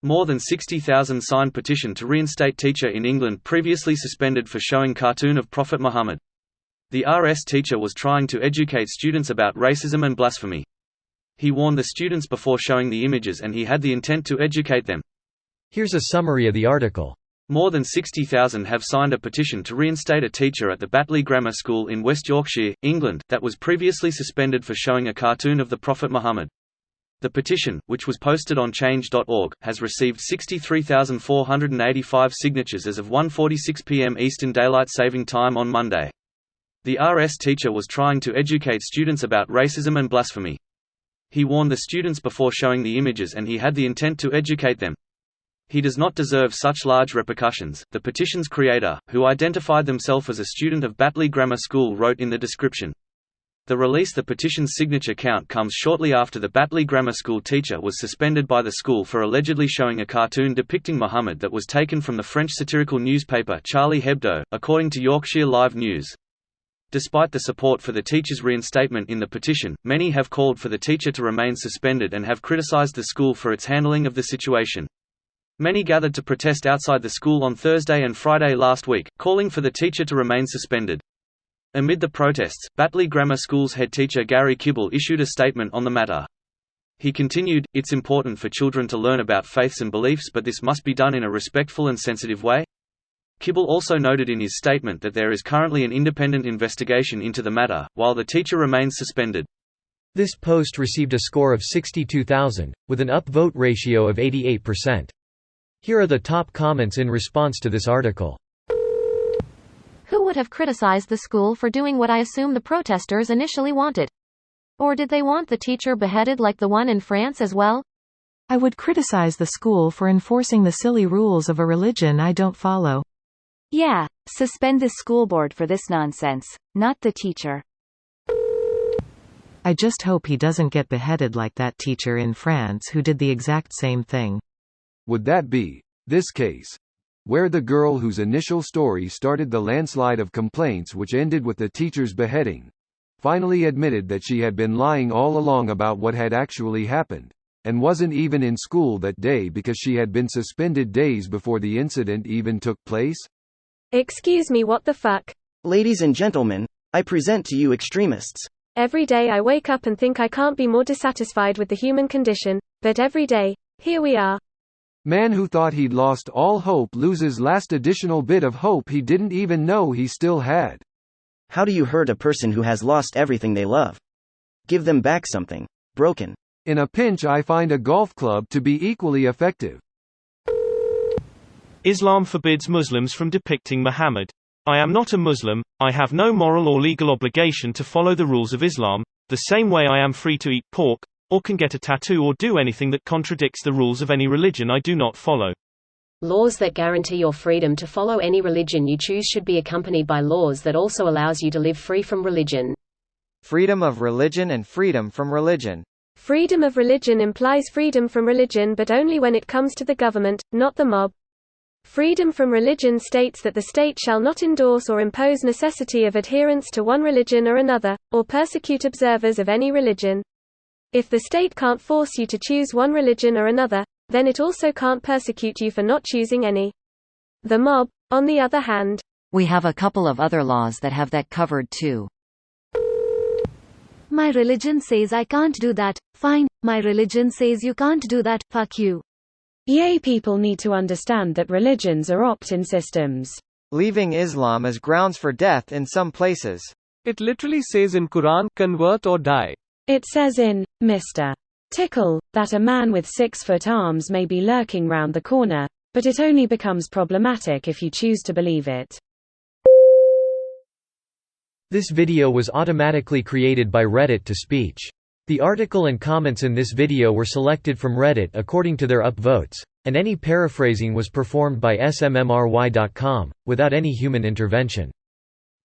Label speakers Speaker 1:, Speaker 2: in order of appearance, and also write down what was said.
Speaker 1: More than 60,000 signed petition to reinstate teacher in England previously suspended for showing cartoon of Prophet Muhammad. The RS teacher was trying to educate students about racism and blasphemy. He warned the students before showing the images and he had the intent to educate them.
Speaker 2: Here's a summary of the article.
Speaker 1: More than 60,000 have signed a petition to reinstate a teacher at the Batley Grammar School in West Yorkshire, England, that was previously suspended for showing a cartoon of the Prophet Muhammad. The petition, which was posted on change.org, has received 63,485 signatures as of 1:46 p.m. Eastern Daylight Saving Time on Monday. The RS teacher was trying to educate students about racism and blasphemy. He warned the students before showing the images and he had the intent to educate them. He does not deserve such large repercussions, the petition's creator, who identified themselves as a student of Batley Grammar School, wrote in the description. The release the petition's signature count comes shortly after the Batley Grammar School teacher was suspended by the school for allegedly showing a cartoon depicting Muhammad that was taken from the French satirical newspaper Charlie Hebdo, according to Yorkshire Live News. Despite the support for the teacher's reinstatement in the petition, many have called for the teacher to remain suspended and have criticised the school for its handling of the situation. Many gathered to protest outside the school on Thursday and Friday last week, calling for the teacher to remain suspended. Amid the protests, Batley Grammar School's head teacher Gary Kibble issued a statement on the matter. He continued, "It's important for children to learn about faiths and beliefs, but this must be done in a respectful and sensitive way." Kibble also noted in his statement that there is currently an independent investigation into the matter, while the teacher remains suspended.
Speaker 2: This post received a score of 62,000, with an upvote ratio of 88%. Here are the top comments in response to this article.
Speaker 3: Who would have criticized the school for doing what I assume the protesters initially wanted? Or did they want the teacher beheaded like the one in France as well?
Speaker 4: I would criticize the school for enforcing the silly rules of a religion I don't follow.
Speaker 5: Yeah, suspend the school board for this nonsense, not the teacher.
Speaker 4: I just hope he doesn't get beheaded like that teacher in France who did the exact same thing.
Speaker 6: Would that be this case, where the girl whose initial story started the landslide of complaints which ended with the teacher's beheading, finally admitted that she had been lying all along about what had actually happened, and wasn't even in school that day because she had been suspended days before the incident even took place?
Speaker 7: Excuse me, what the fuck?
Speaker 8: Ladies and gentlemen, I present to you extremists.
Speaker 7: Every day I wake up and think I can't be more dissatisfied with the human condition, but every day, here we are.
Speaker 6: Man who thought he'd lost all hope loses last additional bit of hope he didn't even know he still had.
Speaker 8: How do you hurt a person who has lost everything they love? Give them back something broken.
Speaker 6: In a pinch I find a golf club to be equally effective.
Speaker 9: Islam forbids Muslims from depicting Muhammad. I am not a Muslim, I have no moral or legal obligation to follow the rules of Islam, the same way I am free to eat pork, or can get a tattoo or do anything that contradicts the rules of any religion I do not follow.
Speaker 10: Laws that guarantee your freedom to follow any religion you choose should be accompanied by laws that also allows you to live free from religion.
Speaker 11: Freedom of religion and freedom from religion.
Speaker 7: Freedom of religion implies freedom from religion, but only when it comes to the government, not the mob. Freedom from religion states that the state shall not endorse or impose necessity of adherence to one religion or another, or persecute observers of any religion. If the state can't force you to choose one religion or another, then it also can't persecute you for not choosing any. The mob, on the other hand.
Speaker 5: We have a couple of other laws that have that covered too.
Speaker 3: My religion says I can't do that, fine, my religion says you can't do that, fuck you.
Speaker 7: Yay, people need to understand that religions are opt-in systems.
Speaker 11: Leaving Islam is grounds for death in some places.
Speaker 12: It literally says in Quran, convert or die.
Speaker 7: It says in Mr. Tickle that a man with 6-foot arms may be lurking round the corner, but it only becomes problematic if you choose to believe it.
Speaker 2: This video was automatically created by Reddit to speech. The article and comments in this video were selected from Reddit according to their upvotes, and any paraphrasing was performed by smmry.com, without any human intervention.